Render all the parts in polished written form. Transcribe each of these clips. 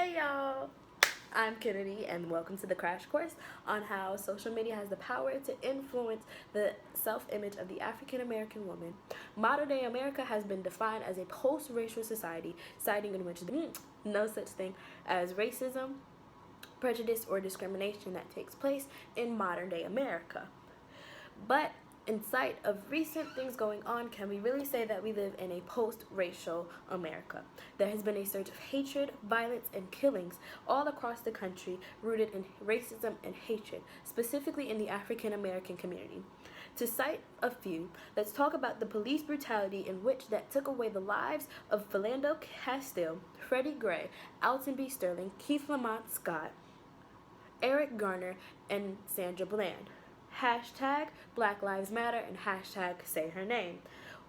Hey y'all, I'm Kennedy and welcome to the crash course on how social media has the power to influence the self-image of the African American woman. Modern day America has been defined as a post-racial society, citing in which no such thing as racism, prejudice, or discrimination that takes place in modern day America. But in sight of recent things going on, can we really say that we live in a post-racial America? There has been a surge of hatred, violence, and killings all across the country rooted in racism and hatred, specifically in the African American community. To cite a few, let's talk about the police brutality in which that took away the lives of Philando Castile, Freddie Gray, Alton B. Sterling, Keith Lamont Scott, Eric Garner, and Sandra Bland. Hashtag Black Lives Matter and hashtag Say Her Name.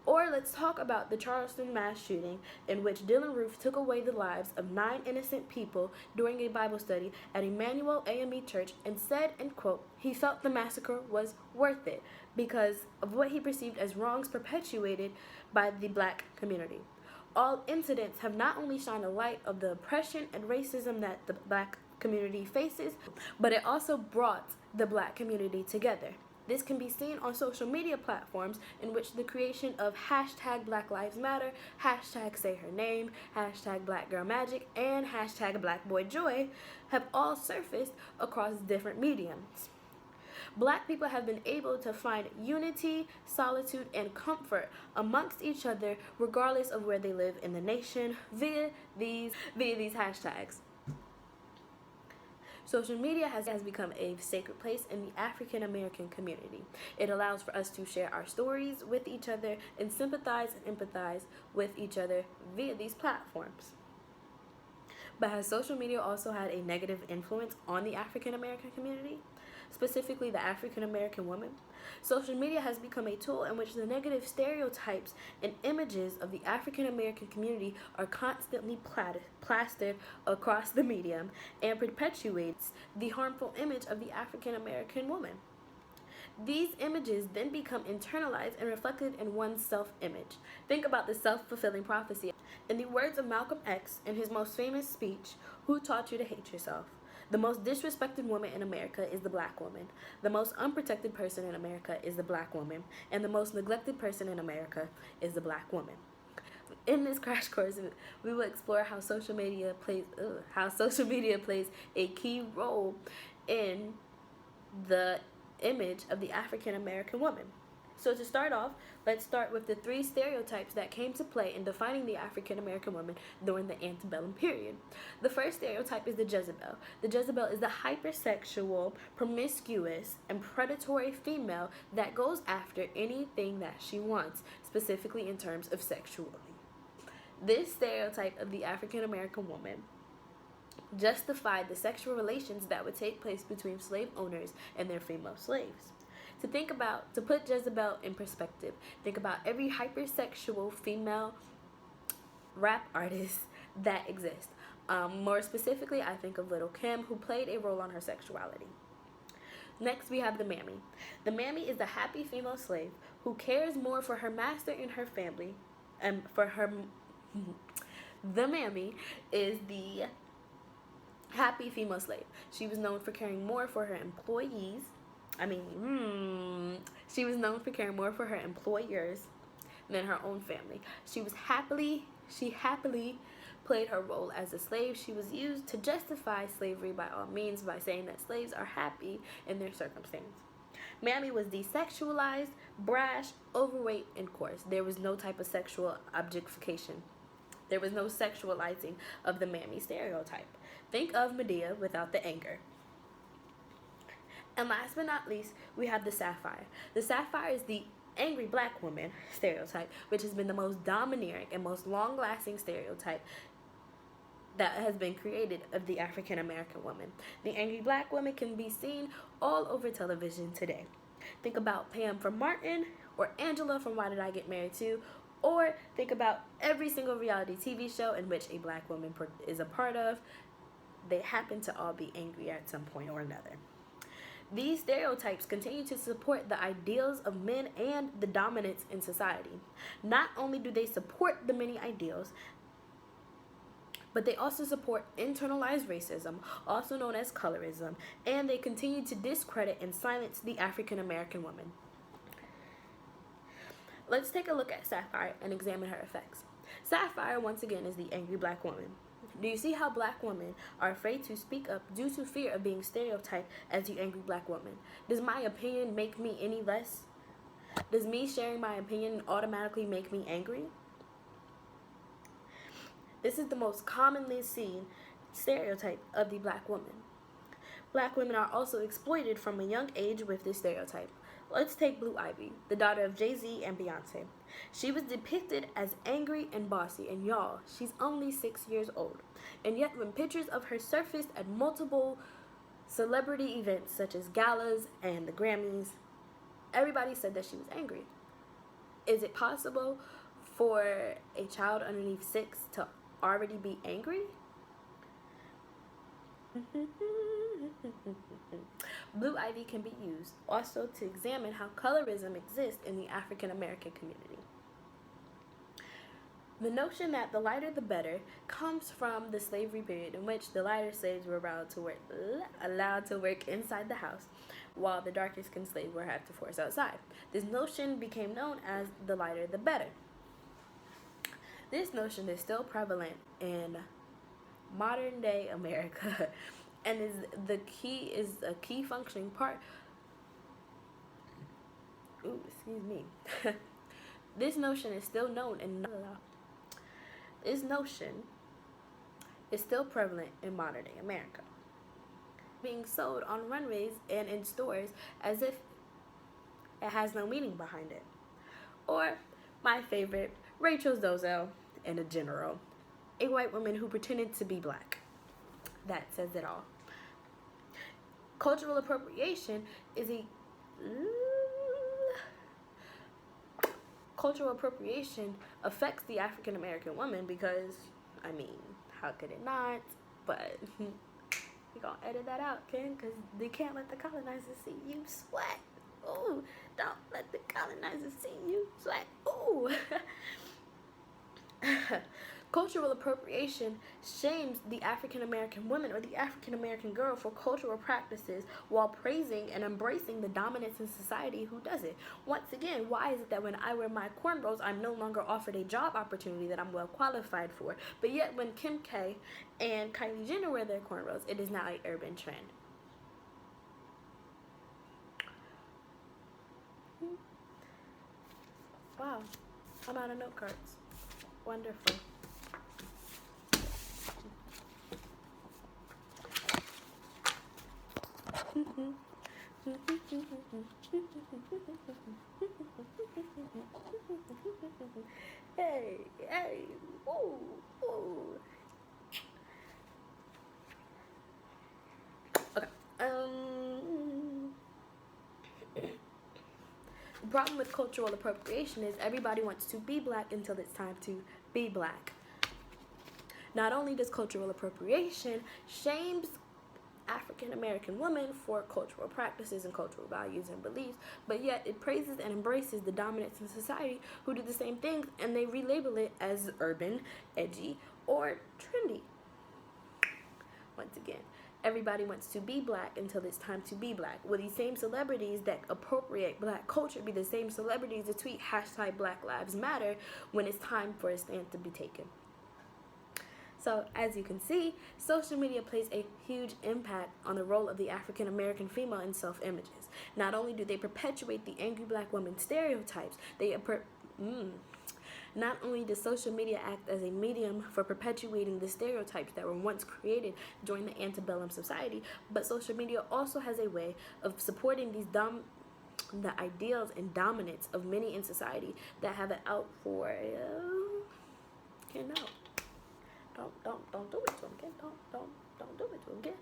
Or let's talk about the Charleston mass shooting in which Dylann Roof took away the lives of 9 innocent people during a Bible study at Emmanuel AME Church and said, and quote, he felt the massacre was worth it because of what he perceived as wrongs perpetuated by the black community. All incidents have not only shined a light of the oppression and racism that the black community faces, but it also brought the black community together. This can be seen on social media platforms in which the creation of hashtag Black Lives Matter, hashtag Say Her Name, hashtag Black Girl Magic, and hashtag Black Boy Joy have all surfaced across different mediums. Black people have been able to find unity, solitude, and comfort amongst each other regardless of where they live in the nation via these hashtags. Social media has become a sacred place in the African American community. It allows for us to share our stories with each other and sympathize and empathize with each other via these platforms. But has social media also had a negative influence on the African American community, specifically the African American woman? Social media has become a tool in which the negative stereotypes and images of the African American community are constantly plastered across the medium and perpetuates the harmful image of the African American woman. These images then become internalized and reflected in one's self-image. Think about the self-fulfilling prophecy. In the words of Malcolm X in his most famous speech, "Who taught you to hate yourself?" The most disrespected woman in America is the black woman. The most unprotected person in America is the black woman. And the most neglected person in America is the black woman. In this crash course, we will explore how social media plays a key role in the image of the African American woman. So to start off, let's start with the 3 stereotypes that came to play in defining the African American woman during the antebellum period. The first stereotype is the Jezebel. The Jezebel is the hypersexual, promiscuous, and predatory female that goes after anything that she wants, specifically in terms of sexuality. This stereotype of the African American woman justified the sexual relations that would take place between slave owners and their female slaves. To put Jezebel in perspective, think about every hypersexual female rap artist that exists. More specifically, I think of Lil' Kim, who played a role on her sexuality. Next, we have the mammy. The mammy is the happy female slave who cares more for her master and her family, and the mammy is the happy female slave. She was known for caring more for her employees. She was known for caring more for her employers than her own family. She happily played her role as a slave. She was used to justify slavery by all means by saying that slaves are happy in their circumstance. Mammy was desexualized, brash, overweight, and coarse. There was no type of sexual objectification. There was no sexualizing of the mammy stereotype. Think of Medea without the anger. And last but not least, we have the sapphire. The sapphire is the angry black woman stereotype, which has been the most domineering and most long-lasting stereotype that has been created of the African American woman. The angry black woman can be seen all over television today. Think about Pam from Martin or Angela from Why Did I Get Married To? Or think about every single reality TV show in which a black woman is a part of. They happen to all be angry at some point or another. These stereotypes continue to support the ideals of men and the dominance in society. Not only do they support the many ideals, But they also support internalized racism, also known as colorism, and they continue to discredit and silence the African American woman. Let's take a look at Sapphire and examine her effects. Sapphire, once again, is the angry black woman. Do you see how black women are afraid to speak up due to fear of being stereotyped as the angry black woman? Does my opinion make me any less? Does me sharing my opinion automatically make me angry? This is the most commonly seen stereotype of the black woman. Black women are also exploited from a young age with this stereotype. Let's take Blue Ivy, the daughter of Jay-Z and Beyonce. She was depicted as angry and bossy, and y'all, she's only 6 years old. And yet when pictures of her surfaced at multiple celebrity events such as galas and the Grammys, everybody said that she was angry. Is it possible for a child underneath 6 to already be angry? Blue Ivy can be used also to examine how colorism exists in the African American community. The notion that the lighter the better comes from the slavery period in which the lighter slaves were allowed to work inside the house, while the darker skinned slaves were had to force outside. This notion became known as the lighter the better. This notion is still prevalent in modern day America and is a key functioning part. This notion is still known in This notion is still prevalent in modern day America, being sold on runways and in stores as if it has no meaning behind it. Or my favorite, Rachel Dolezal in a general, a white woman who pretended to be black. That says it all. Cultural appropriation is cultural appropriation affects the African American woman because, I mean, how could it not? But we're gonna edit that out, Ken, because they can't let the colonizers see you sweat. Ooh, don't let the colonizers see you sweat. Ooh. Cultural appropriation shames the African American woman or the African American girl for cultural practices while praising and embracing the dominance in society who does it. Once again, why is it that when I wear my cornrows, I'm no longer offered a job opportunity that I'm well qualified for? But yet when Kim K and Kylie Jenner wear their cornrows, it is now an urban trend. Wow, I'm out of note cards. Wonderful. Hey, ooh, ooh. Okay. The problem with cultural appropriation is everybody wants to be black until it's time to be black. Not only does cultural appropriation shames African American women for cultural practices and cultural values and beliefs, but yet it praises and embraces the dominants in society who do the same things, and they relabel it as urban, edgy, or trendy. Once again, everybody wants to be black until it's time to be black. Will these same celebrities that appropriate black culture be the same celebrities that tweet hashtag Black Lives Matter when it's time for a stand to be taken? So, as you can see, social media plays a huge impact on the role of the African American female in self-images. Not only do they perpetuate the angry black woman stereotypes, not only does social media act as a medium for perpetuating the stereotypes that were once created during the antebellum society, but social media also has a way of supporting these the ideals and dominance of many in society that have it out for Don't do it to him, kid. Don't do it to him, kid.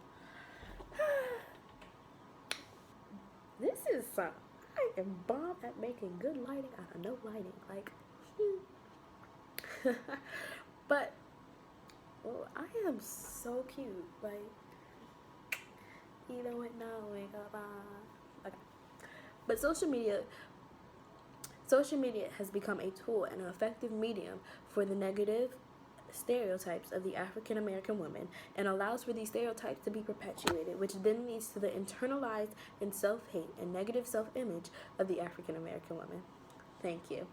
This is I am bomb at making good lighting out of no lighting. Like, but I am so cute. Like, you know what? No, okay. But social media has become a tool and an effective medium for the negative stereotypes of the African American woman and allows for these stereotypes to be perpetuated, which then leads to the internalized and self hate and negative self image of the African American woman. Thank you.